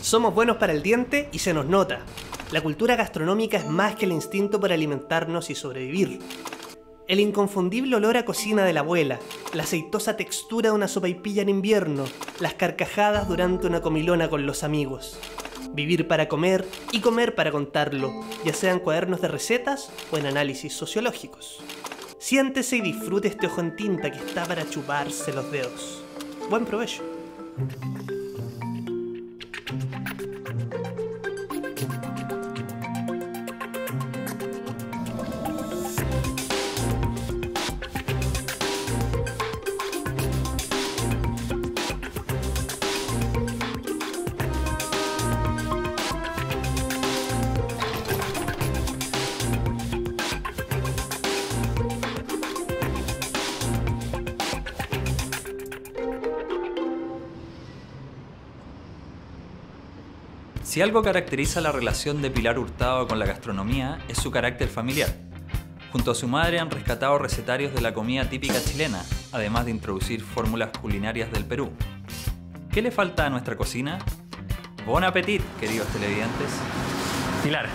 Somos buenos para el diente y se nos nota. La cultura gastronómica es más que el instinto por alimentarnos y sobrevivir. El inconfundible olor a cocina de la abuela, la aceitosa textura de una sopaipilla en invierno, las carcajadas durante una comilona con los amigos. Vivir para comer y comer para contarlo, ya sea en cuadernos de recetas o en análisis sociológicos. Siéntese y disfrute este ojo en tinta que está para chuparse los dedos. Buen provecho. Si algo caracteriza la relación de Pilar Hurtado con la gastronomía es su carácter familiar. Junto a su madre han rescatado recetarios de la comida típica chilena, además de introducir fórmulas culinarias del Perú. ¿Qué le falta a nuestra cocina? Bon appetit, queridos televidentes. Pilar,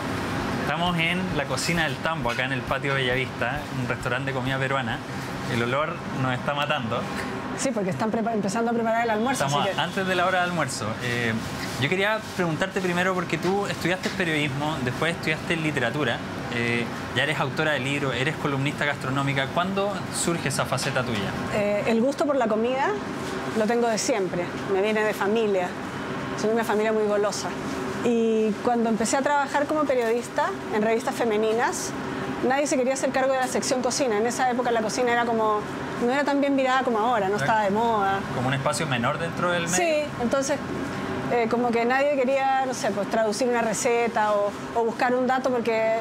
estamos en la cocina del Tambo, acá en el patio Bellavista, un restaurante de comida peruana. El olor nos está matando. Sí, porque están empezando a preparar el almuerzo. Estamos antes de la hora de almuerzo. Yo quería preguntarte primero, porque tú estudiaste periodismo, después estudiaste literatura, ya eres autora de libros, eres columnista gastronómica. ¿Cuándo surge esa faceta tuya? El gusto por la comida lo tengo de siempre, me viene de familia. Soy una familia muy golosa. Y cuando empecé a trabajar como periodista en revistas femeninas, nadie se quería hacer cargo de la sección cocina. En esa época la cocina era como... no era tan bien mirada como ahora, no estaba de moda. ¿Como un espacio menor dentro del medio? Sí, entonces como que nadie quería, no sé, pues traducir una receta o buscar un dato porque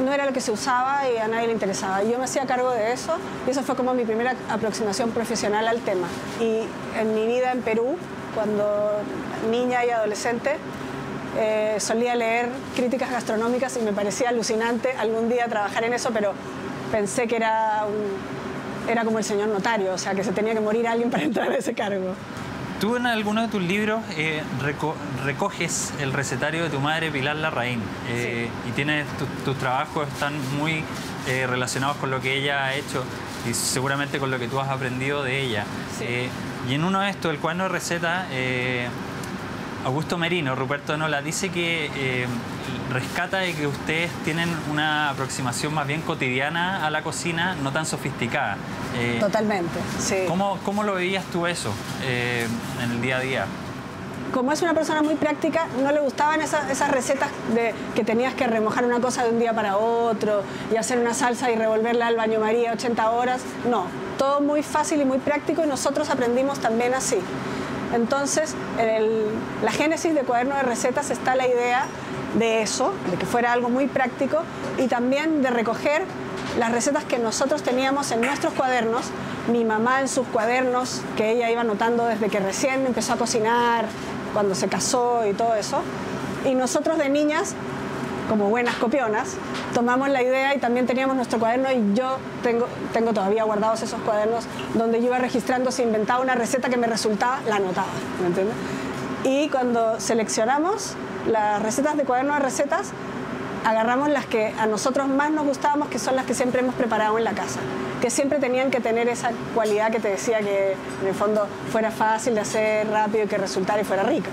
no era lo que se usaba y a nadie le interesaba. Yo me hacía cargo de eso y eso fue como mi primera aproximación profesional al tema. Y en mi vida en Perú, cuando niña y adolescente, solía leer críticas gastronómicas y me parecía alucinante algún día trabajar en eso, pero pensé que era como el señor notario, o sea, que se tenía que morir alguien para entrar a ese cargo. Tú en alguno de tus libros recoges el recetario de tu madre Pilar Larraín, sí. Y tienes tus trabajos están muy relacionados con lo que ella ha hecho y seguramente con lo que tú has aprendido de ella. Sí. Y en uno de estos, el cuaderno de receta, Augusto Merino, Ruperto Nola, dice que rescata de que ustedes tienen una aproximación más bien cotidiana a la cocina, no tan sofisticada. Totalmente, sí. ¿Cómo lo veías tú eso en el día a día? Como es una persona muy práctica, no le gustaban esas recetas de que tenías que remojar una cosa de un día para otro y hacer una salsa y revolverla al baño María 80 horas. No, todo muy fácil y muy práctico y nosotros aprendimos también así. Entonces, en la génesis de Cuaderno de Recetas está la idea de eso, de que fuera algo muy práctico y también de recoger las recetas que nosotros teníamos en nuestros cuadernos, mi mamá en sus cuadernos, que ella iba anotando desde que recién empezó a cocinar, cuando se casó y todo eso, y nosotros de niñas, como buenas copionas, tomamos la idea y también teníamos nuestro cuaderno y yo tengo todavía guardados esos cuadernos donde yo iba registrando si inventaba una receta que me resultaba, la anotaba, ¿me entiendes? Y cuando seleccionamos las recetas de Cuaderno de Recetas, agarramos las que a nosotros más nos gustábamos, que son las que siempre hemos preparado en la casa, que siempre tenían que tener esa cualidad que te decía que en el fondo fuera fácil de hacer, rápido y que resultara y fuera rica.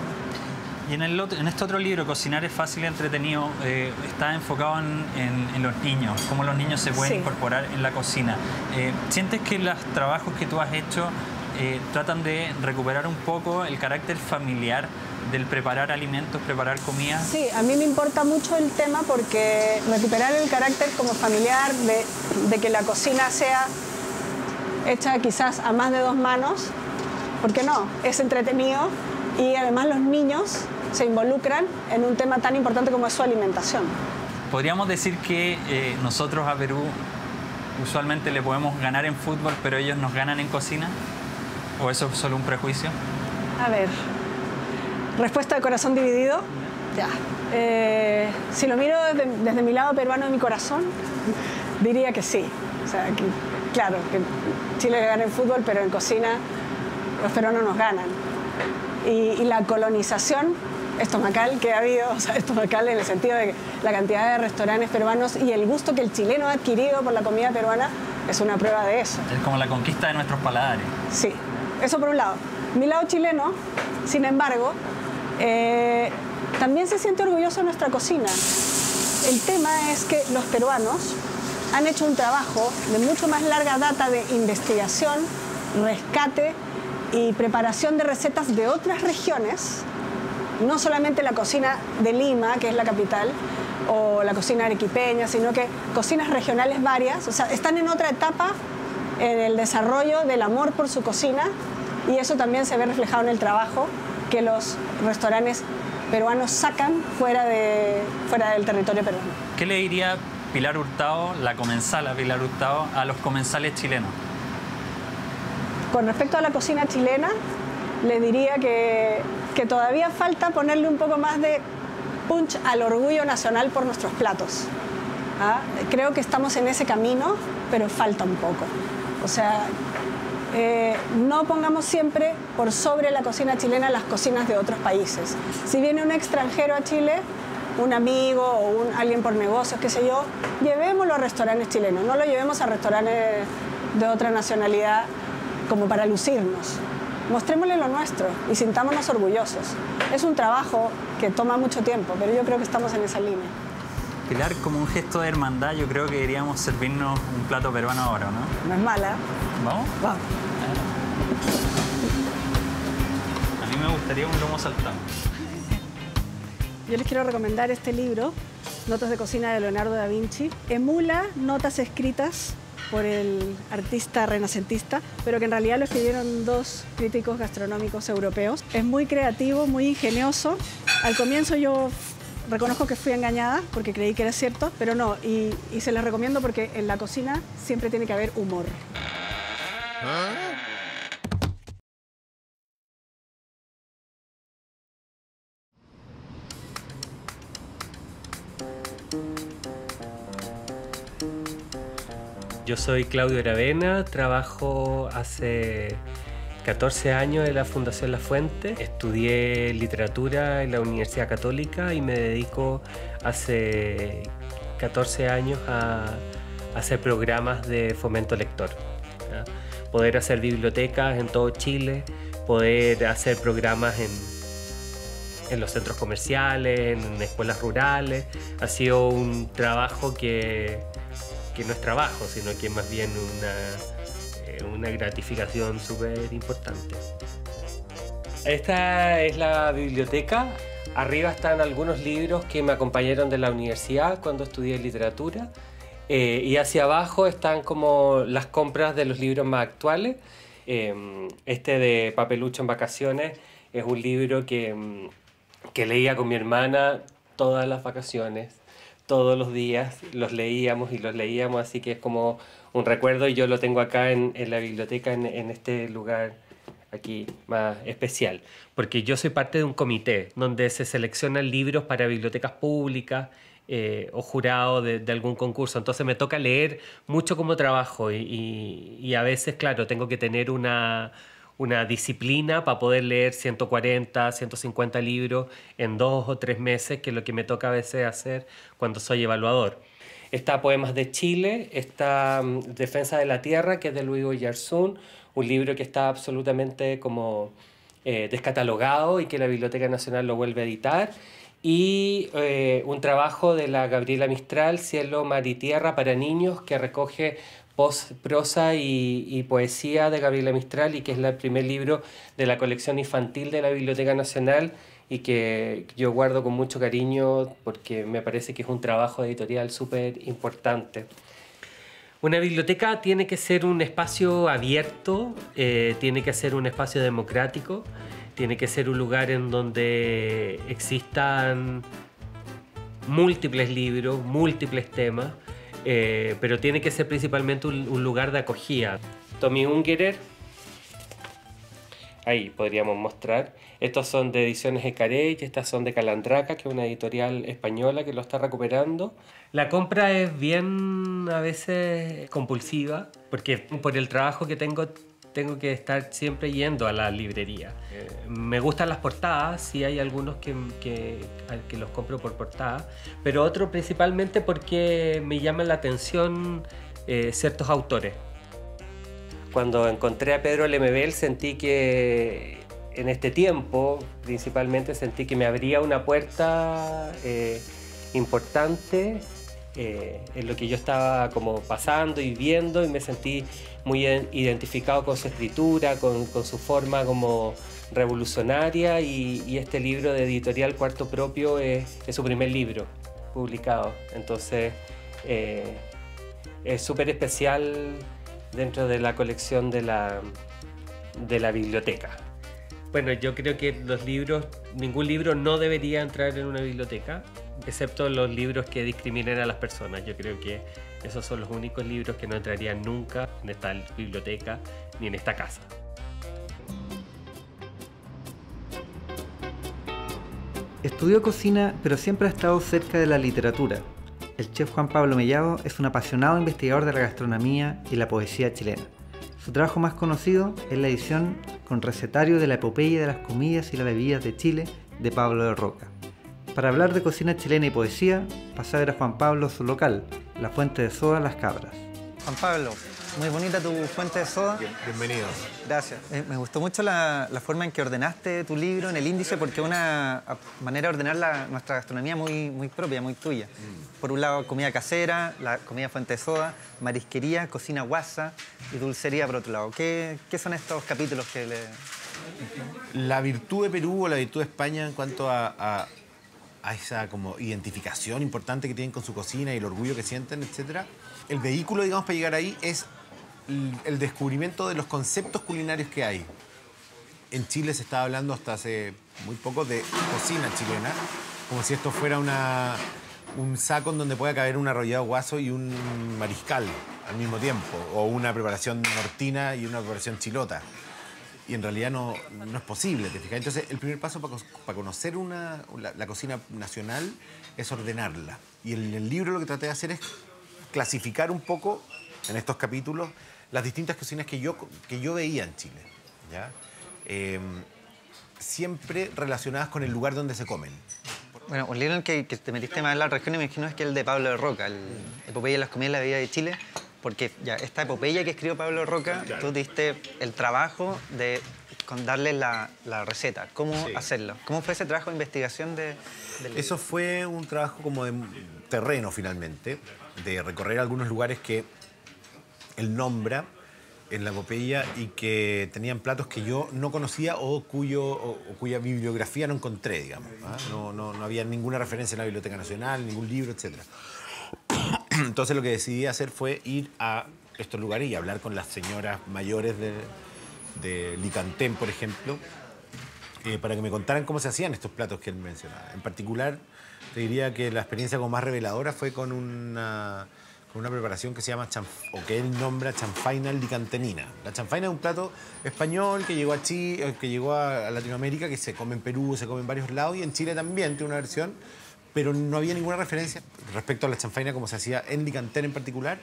Y en este otro libro, Cocinar es fácil y entretenido, está enfocado en los niños, cómo los niños se pueden incorporar en la cocina. ¿Sientes que los trabajos que tú has hecho tratan de recuperar un poco el carácter familiar del preparar alimentos, preparar comida? Sí, a mí me importa mucho el tema porque recuperar el carácter como familiar de que la cocina sea hecha quizás a más de 2 manos, ¿por qué no? Es entretenido y además los niños se involucran en un tema tan importante como es su alimentación. ¿Podríamos decir que nosotros a Perú usualmente le podemos ganar en fútbol, pero ellos nos ganan en cocina? ¿O eso es solo un prejuicio? A ver, respuesta de corazón dividido. Ya. Si lo miro desde mi lado peruano de mi corazón, diría que sí. O sea, que, claro, que Chile le gana en fútbol, pero en cocina los peruanos nos ganan. Y la colonización estomacal que ha habido, o sea, estomacal en el sentido de la cantidad de restaurantes peruanos y el gusto que el chileno ha adquirido por la comida peruana es una prueba de eso. Es como la conquista de nuestros paladares. Sí, eso por un lado. Mi lado chileno, sin embargo, también se siente orgulloso de nuestra cocina. El tema es que los peruanos han hecho un trabajo de mucho más larga data de investigación, rescate y preparación de recetas de otras regiones, no solamente la cocina de Lima, que es la capital, o la cocina arequipeña, sino que cocinas regionales varias, o sea, están en otra etapa en el desarrollo del amor por su cocina, y eso también se ve reflejado en el trabajo que los restaurantes peruanos sacan fuera del territorio peruano. ¿Qué le diría Pilar Hurtado, la comensala Pilar Hurtado, a los comensales chilenos? Con respecto a la cocina chilena, le diría que todavía falta ponerle un poco más de punch al orgullo nacional por nuestros platos. ¿Ah? Creo que estamos en ese camino, pero falta un poco. O sea, no pongamos siempre por sobre la cocina chilena las cocinas de otros países. Si viene un extranjero a Chile, un amigo o alguien por negocios, qué sé yo, llevémoslo a restaurantes chilenos, no lo llevemos a restaurantes de otra nacionalidad como para lucirnos. Mostrémosle lo nuestro y sintámonos orgullosos. Es un trabajo que toma mucho tiempo, pero yo creo que estamos en esa línea. Pilar, como un gesto de hermandad, yo creo que deberíamos servirnos un plato peruano ahora, ¿no? No es mala. ¿Vamos? Vamos. A mí me gustaría un lomo saltado. Yo les quiero recomendar este libro, Notas de cocina de Leonardo da Vinci. Emula notas escritas por el artista renacentista, pero que en realidad lo escribieron dos críticos gastronómicos europeos. Es muy creativo, muy ingenioso. Al comienzo yo reconozco que fui engañada porque creí que era cierto, pero no, y se les recomiendo porque en la cocina siempre tiene que haber humor. Yo soy Claudio Aravena, trabajo hace 14 años en la Fundación La Fuente. Estudié literatura en la Universidad Católica y me dedico hace 14 años a hacer programas de fomento lector, ¿ya? Poder hacer bibliotecas en todo Chile, poder hacer programas en los centros comerciales, en escuelas rurales. Ha sido un trabajo que no es trabajo, sino que es más bien una gratificación súper importante. Esta es la biblioteca. Arriba están algunos libros que me acompañaron de la universidad cuando estudié literatura. Y hacia abajo están como las compras de los libros más actuales. Este de Papelucho en vacaciones es un libro que leía con mi hermana todas las vacaciones. Todos los días los leíamos, así que es como un recuerdo y yo lo tengo acá en la biblioteca, en este lugar aquí más especial. Porque yo soy parte de un comité donde se seleccionan libros para bibliotecas públicas o jurado de algún concurso. Entonces me toca leer mucho como trabajo y a veces, claro, tengo que tener una disciplina para poder leer 140, 150 libros en 2 o 3 meses, que es lo que me toca a veces hacer cuando soy evaluador. Está Poemas de Chile, está Defensa de la Tierra, que es de Luis Oyarzún, un libro que está absolutamente como descatalogado y que la Biblioteca Nacional lo vuelve a editar, y un trabajo de la Gabriela Mistral, Cielo, Mar y Tierra para niños, que recoge prosa y poesía de Gabriela Mistral y que es el primer libro de la colección infantil de la Biblioteca Nacional y que yo guardo con mucho cariño porque me parece que es un trabajo editorial súper importante. Una biblioteca tiene que ser un espacio abierto, tiene que ser un espacio democrático, tiene que ser un lugar en donde existan múltiples libros, múltiples temas, pero tiene que ser principalmente un lugar de acogida. Tommy Ungerer, ahí podríamos mostrar. Estos son de Ediciones Ecaré y estas son de Calandraca, que es una editorial española que lo está recuperando. La compra es bien a veces compulsiva, porque por el trabajo que tengo tengo que estar siempre yendo a la librería. Me gustan las portadas, sí hay algunos que los compro por portada, pero otros principalmente porque me llaman la atención ciertos autores. Cuando encontré a Pedro Lemebel sentí que en este tiempo principalmente sentí que me abría una puerta importante en lo que yo estaba como pasando y viendo, y me sentí muy identificado con su escritura, con su forma como revolucionaria, y este libro de Editorial Cuarto Propio es su primer libro publicado, entonces es súper especial dentro de la colección de la biblioteca. Bueno, yo creo que ningún libro no debería entrar en una biblioteca, excepto los libros que discriminen a las personas. Yo creo que esos son los únicos libros que no entrarían nunca en esta biblioteca ni en esta casa. Estudió cocina, pero siempre ha estado cerca de la literatura. El chef Juan Pablo Mellado es un apasionado investigador de la gastronomía y la poesía chilena. Su trabajo más conocido es la edición con recetario de la epopeya de las comidas y las bebidas de Chile de Pablo de Roca. Para hablar de cocina chilena y poesía, pasé a ver a Juan Pablo su local, la Fuente de Soda Las Cabras. Juan Pablo, muy bonita tu fuente de soda. Bienvenido. Gracias. Me gustó mucho la forma en que ordenaste tu libro en el índice, porque es una manera de ordenar nuestra gastronomía muy propia, muy tuya. Por un lado, comida casera, la comida fuente de soda, marisquería, cocina guasa y dulcería por otro lado. ¿Qué son estos capítulos que le...? La virtud de Perú o la virtud de España en cuanto a esa como identificación importante que tienen con su cocina y el orgullo que sienten, etcétera. El vehículo, digamos, para llegar ahí es el descubrimiento de los conceptos culinarios que hay. En Chile se estaba hablando hasta hace muy poco de cocina chilena, como si esto fuera un saco en donde pueda caber un arrollado guaso y un mariscal al mismo tiempo, o una preparación nortina y una preparación chilota. Y en realidad no es posible, ¿te fijas? Entonces, el primer paso para conocer la cocina nacional es ordenarla. Y en el libro lo que traté de hacer es clasificar un poco, en estos capítulos, las distintas cocinas que yo veía en Chile, ¿ya? Siempre relacionadas con el lugar donde se comen. Bueno, un libro en el que te metiste más en la región, me imagino, es que el de Pablo de Roca, el Epopeya de las comidas y la bebida de Chile, porque ya esta epopeya que escribió Pablo de Roca, claro, tú diste el trabajo de darle la receta, cómo hacerlo. ¿Cómo fue ese trabajo de investigación del libro? Eso fue un trabajo como de terreno, finalmente, de recorrer algunos lugares que él nombra en la epopeya y que tenían platos que yo no conocía o cuya bibliografía no encontré, digamos. No había ninguna referencia en la Biblioteca Nacional, ningún libro, etc. Entonces lo que decidí hacer fue ir a estos lugares y hablar con las señoras mayores de Licantén, por ejemplo, para que me contaran cómo se hacían estos platos que él mencionaba. En particular, te diría que la experiencia como más reveladora fue con una preparación que se llama, o que él nombra chanfaina licantenina. La chanfaina es un plato español que llegó a Chile, que llegó a Latinoamérica, que se come en Perú, se come en varios lados, y en Chile también tiene una versión, pero no había ninguna referencia respecto a la chanfaina como se hacía en Licantén en particular.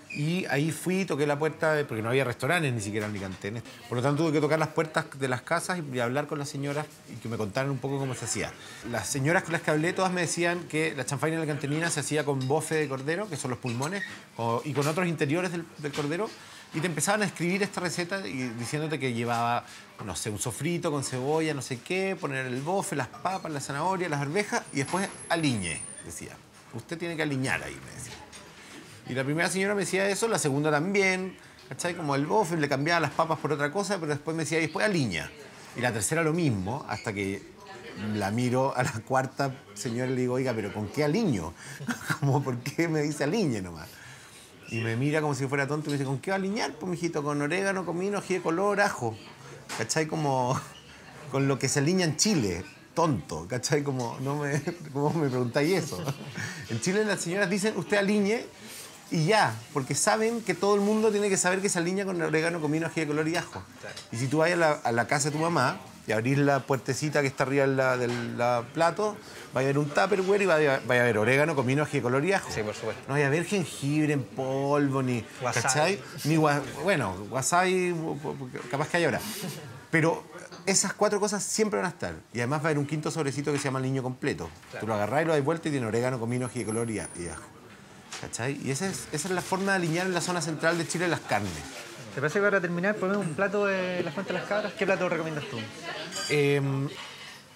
Y ahí fui, toqué la puerta, porque no había restaurantes ni siquiera en Licantén. Por lo tanto, tuve que tocar las puertas de las casas y hablar con las señoras y que me contaran un poco cómo se hacía. Las señoras con las que hablé, todas me decían que la chanfaina licantenina se hacía con bofe de cordero, que son los pulmones, y con otros interiores del cordero. Y te empezaban a escribir esta receta y diciéndote que llevaba, no sé, un sofrito con cebolla, no sé qué, poner el bofe, las papas, la zanahoria, las arvejas, y después aliñe, decía. Usted tiene que aliñar ahí, me decía. Y la primera señora me decía eso, la segunda también, ¿cachai? Como el bofe, le cambiaba las papas por otra cosa, pero después me decía, y después aliña. Y la tercera lo mismo, hasta que la miro a la cuarta señora y le digo, oiga, ¿pero con qué aliño? Como, ¿por qué me dice aliñe nomás? Y me mira como si fuera tonto y me dice, ¿con qué va a aliñar? Pues, mijito, con orégano, comino, ají de color, ajo. ¿Cachai? Como con lo que se aliña en Chile. Tonto, ¿cachai? Como, ¿cómo me preguntáis eso? En Chile las señoras dicen, usted aliñe, Y ya, porque saben que todo el mundo tiene que saber que se alinea con orégano, comino, ají de color y ajo. Claro. Y si tú vas a la casa de tu mamá y abrís la puertecita que está arriba del plato, va a haber un tupperware y va a haber orégano, comino, ají de color y ajo. Sí, por supuesto. No va a haber jengibre en polvo, ni Wasabi. ¿cachai? Ni bueno, wasabi, capaz que hay ahora. Pero esas 4 cosas siempre van a estar. Y además va a haber un quinto sobrecito que se llama el niño completo. Claro. Tú lo agarrás y lo das vuelta y tiene orégano, comino, ají de color y ajo. ¿Cachai? Y esa es la forma de alinear en la zona central de Chile las carnes. ¿Te parece que para terminar ponemos un plato de la Fuente de las Cabras? ¿Qué plato recomiendas tú?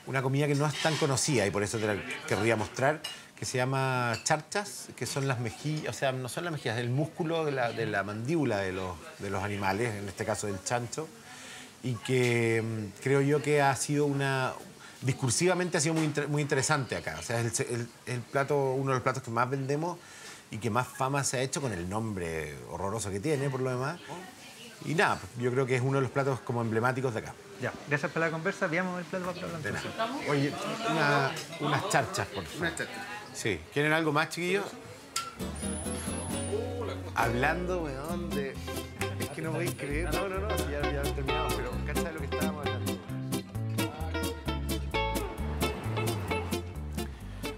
Una comida que no es tan conocida y por eso te la querría mostrar, que se llama charchas, que son las mejillas, o sea, no son las mejillas, es el músculo de la mandíbula de los animales, en este caso del chancho, y que creo yo que ha sido discursivamente ha sido muy interesante acá. O sea, es el plato, uno de los platos que más vendemos y que más fama se ha hecho con el nombre horroroso que tiene, por lo demás. Y nada, yo creo que es uno de los platos como emblemáticos de acá. Ya, gracias por la conversa. Veamos el plato para probarlo. De nada. Oye, unas charchas, por favor. Unas charchas. Sí. ¿Quieren algo más, chiquillos? Hablando, weón, de... Es que no podéis creer. No, si ya terminamos, pero cacha de lo que estábamos hablando.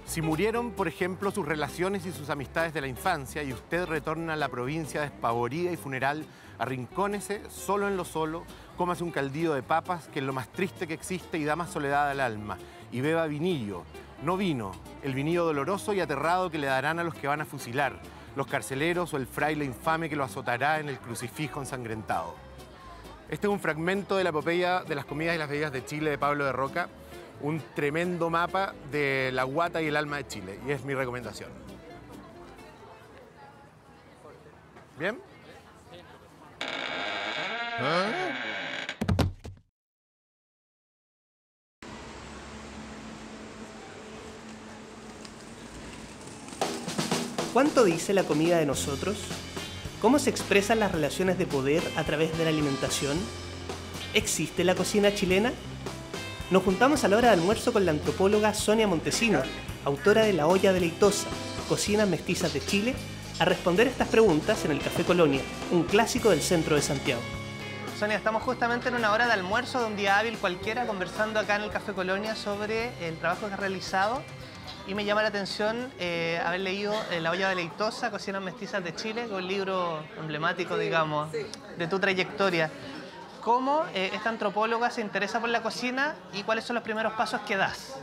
Si murieron, por ejemplo, sus relaciones y sus amistades de la infancia y usted retorna a la provincia despavorida y funeral, arrincónese solo en lo solo, cómase un caldillo de papas, que es lo más triste que existe y da más soledad al alma, y beba vinillo, no vino, el vinillo doloroso y aterrado que le darán a los que van a fusilar, los carceleros o el fraile infame que lo azotará en el crucifijo ensangrentado. Este es un fragmento de la epopeya de las comidas y las bebidas de Chile de Pablo de Roca, un tremendo mapa de la guata y el alma de Chile, y es mi recomendación. ¿Bien? ¿Cuánto dice la comida de nosotros? ¿Cómo se expresan las relaciones de poder a través de la alimentación? ¿Existe la cocina chilena? Nos juntamos a la hora de almuerzo con la antropóloga Sonia Montesino, autora de La olla deleitosa, Cocinas Mestizas de Chile, a responder estas preguntas en el Café Colonia, un clásico del centro de Santiago. Sonia, estamos justamente en una hora de almuerzo de un día hábil cualquiera, conversando acá en el Café Colonia sobre el trabajo que has realizado. Y me llama la atención haber leído La olla deleitosa, Cocinas Mestizas de Chile, que es un libro emblemático, digamos, de tu trayectoria. ¿Cómo esta antropóloga se interesa por la cocina y cuáles son los primeros pasos que das?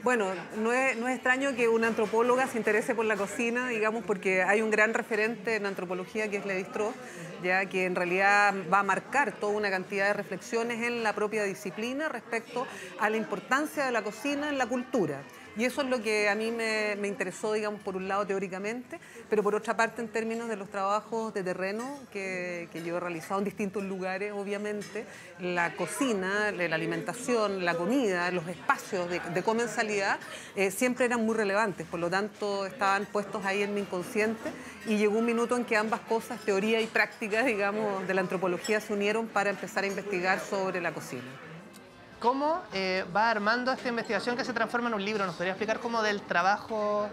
Bueno, no es extraño que una antropóloga se interese por la cocina, digamos, porque hay un gran referente en antropología que es Lévi-Strauss, ya que en realidad va a marcar toda una cantidad de reflexiones en la propia disciplina respecto a la importancia de la cocina en la cultura. Y eso es lo que a mí me interesó, digamos, por un lado teóricamente, pero por otra parte en términos de los trabajos de terreno que yo he realizado en distintos lugares, obviamente, la cocina, la alimentación, la comida, los espacios de comensalidad siempre eran muy relevantes, por lo tanto estaban puestos ahí en mi inconsciente y llegó un minuto en que ambas cosas, teoría y práctica, digamos, de la antropología se unieron para empezar a investigar sobre la cocina. ¿Cómo va armando esta investigación que se transforma en un libro? ¿Nos podría explicar cómo del trabajo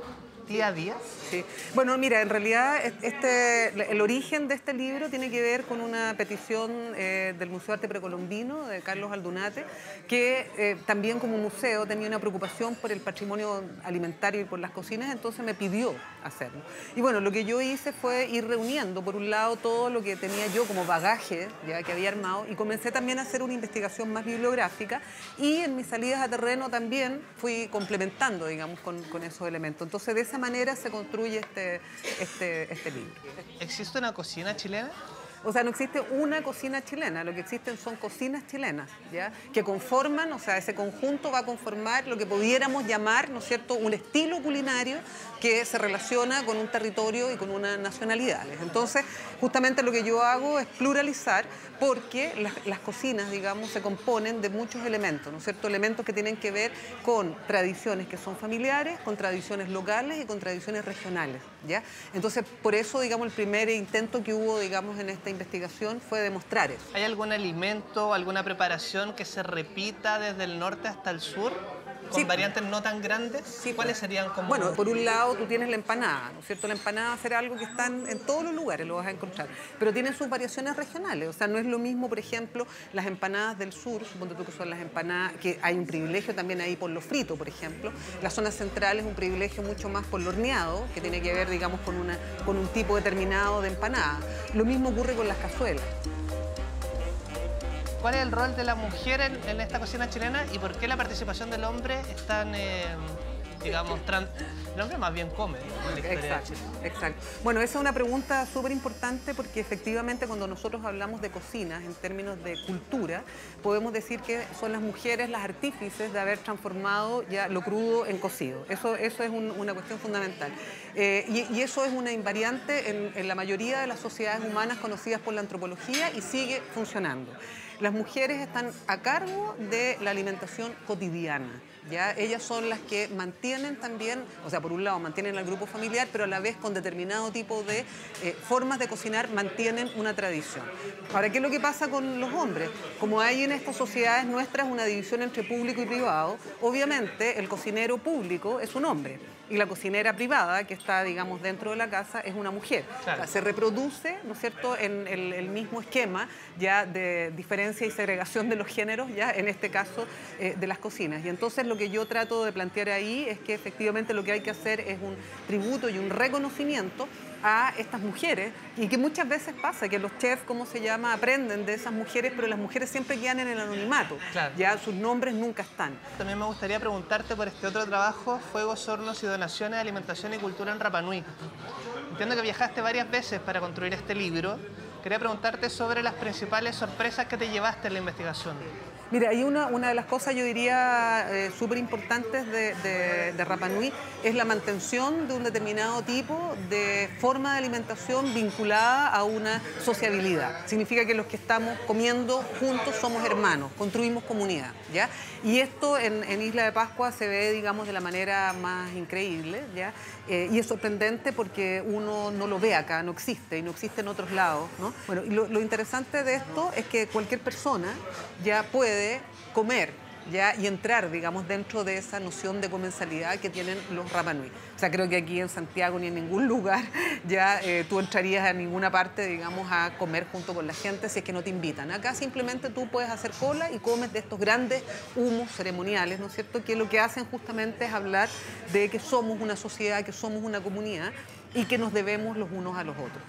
día a día? Sí. Bueno, mira, en realidad el origen de este libro tiene que ver con una petición del Museo de Arte Precolombino de Carlos Aldunate, que también como museo tenía una preocupación por el patrimonio alimentario y por las cocinas, entonces me pidió hacerlo. Y bueno, lo que yo hice fue ir reuniendo, por un lado, todo lo que tenía yo como bagaje ya que había armado y comencé también a hacer una investigación más bibliográfica y en mis salidas a terreno también fui complementando, digamos, con esos elementos. Entonces, de esa manera se construye este libro. ¿Existe una cocina chilena? O sea, no existe una cocina chilena, lo que existen son cocinas chilenas, ¿ya? Que conforman, o sea, ese conjunto va a conformar lo que pudiéramos llamar, ¿no es cierto?, un estilo culinario que se relaciona con un territorio y con unas nacionalidades. Entonces, justamente lo que yo hago es pluralizar porque las cocinas, digamos, se componen de muchos elementos, ¿no es cierto?, elementos que tienen que ver con tradiciones que son familiares, con tradiciones locales y con tradiciones regionales, ¿ya? Entonces, por eso, digamos, el primer intento que hubo, digamos, en esta investigación fue demostrar eso. ¿Hay algún alimento o alguna preparación que se repita desde el norte hasta el sur? con variantes no tan grandes. Sí, ¿Cuáles serían como...? Bueno, por un lado tú tienes la empanada, ¿no es cierto? La empanada va a ser algo que está en todos los lugares, lo vas a encontrar, pero tiene sus variaciones regionales. O sea, no es lo mismo, por ejemplo, las empanadas del sur, supongo tú que son las empanadas, que hay un privilegio también ahí por lo frito, por ejemplo. La zona central es un privilegio mucho más por lo horneado, que tiene que ver, digamos, con un tipo determinado de empanada. Lo mismo ocurre con las cazuelas. ¿Cuál es el rol de la mujer en esta cocina chilena y por qué la participación del hombre es tan, digamos, el hombre más bien come en la historia de Chile? Exacto. Bueno, esa es una pregunta súper importante porque efectivamente cuando nosotros hablamos de cocina en términos de cultura, podemos decir que son las mujeres las artífices de haber transformado ya lo crudo en cocido. Eso es una cuestión fundamental. Y eso es una invariante en la mayoría de las sociedades humanas conocidas por la antropología y sigue funcionando. Las mujeres están a cargo de la alimentación cotidiana, ¿ya? Ellas son las que mantienen también, o sea, por un lado mantienen al grupo familiar, pero a la vez con determinado tipo de formas de cocinar mantienen una tradición. Ahora, ¿qué es lo que pasa con los hombres? Como hay en estas sociedades nuestras una división entre público y privado, obviamente el cocinero público es un hombre. Y la cocinera privada, que está, digamos, dentro de la casa, es una mujer. Claro. O sea, se reproduce, ¿no es cierto?, en el mismo esquema ya de diferencia y segregación de los géneros, ya en este caso de las cocinas. Y entonces lo que yo trato de plantear ahí es que efectivamente lo que hay que hacer es un tributo y un reconocimiento a estas mujeres, y que muchas veces pasa que los chefs, ¿cómo se llama?, aprenden de esas mujeres, pero las mujeres siempre quedan en el anonimato. Claro. Ya sus nombres nunca están. También me gustaría preguntarte por este otro trabajo, Fuegos, Hornos y Donaciones de Alimentación y Cultura en Rapa Nui. Entiendo que viajaste varias veces para construir este libro. Quería preguntarte sobre las principales sorpresas que te llevaste en la investigación. Mira, hay una de las cosas, yo diría, súper importantes de Rapa Nui es la mantención de un determinado tipo de forma de alimentación vinculada a una sociabilidad. Significa que los que estamos comiendo juntos somos hermanos, construimos comunidad, ¿ya? Y esto en Isla de Pascua se ve, digamos, de la manera más increíble, ¿ya? Y es sorprendente porque uno no lo ve acá, no existe, y no existe en otros lados, ¿no? Bueno, y lo interesante de esto es que cualquier persona ya puede comer ya y entrar, digamos, dentro de esa noción de comensalidad que tienen los Rapa Nui. O sea, creo que aquí en Santiago ni en ningún lugar ya tú entrarías a ninguna parte, digamos, a comer junto con la gente si es que no te invitan. Acá simplemente tú puedes hacer cola y comes de estos grandes humos ceremoniales, ¿no es cierto?, que lo que hacen justamente es hablar de que somos una sociedad, que somos una comunidad y que nos debemos los unos a los otros.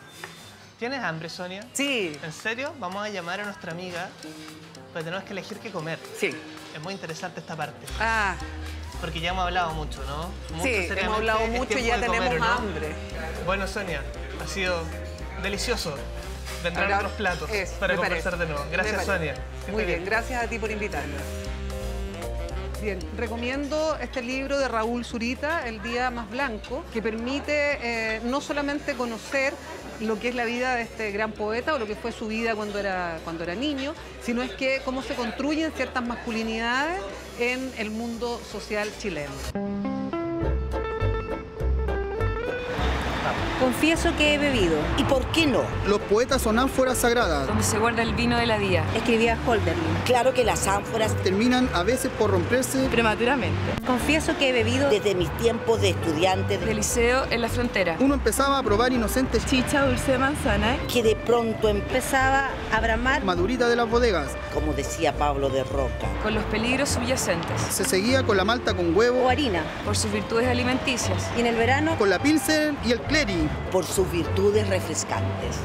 ¿Tienes hambre, Sonia? Sí. ¿En serio? Vamos a llamar a nuestra amiga, pero tenemos que elegir qué comer. Sí. Es muy interesante esta parte. Ah. Porque ya hemos hablado mucho, ¿no? Mucho, sí, hemos hablado mucho y ya tenemos comer, ¿no? hambre. Bueno, Sonia, ha sido delicioso. Vendrán otros platos para conversar de nuevo. Gracias, Sonia. Muy bien, gracias a ti por invitarme. Bien, recomiendo este libro de Raúl Zurita, El día más blanco, que permite no solamente conocer lo que es la vida de este gran poeta o lo que fue su vida cuando era niño, sino es que cómo se construyen ciertas masculinidades en el mundo social chileno. Confieso que he bebido. ¿Y por qué no? Los poetas son ánforas sagradas. Donde se guarda el vino de la día. Escribía Holderlin. Claro que las ánforas terminan a veces por romperse prematuramente. Confieso que he bebido desde mis tiempos de estudiante de liceo en la frontera. Uno empezaba a probar inocentes chicha dulce de manzana que de pronto empezaba a bramar madurita de las bodegas, como decía Pablo de Roca, con los peligros subyacentes. Se seguía con la malta con huevo o harina por sus virtudes alimenticias. Y en el verano con la pilsen y el clerry por sus virtudes refrescantes.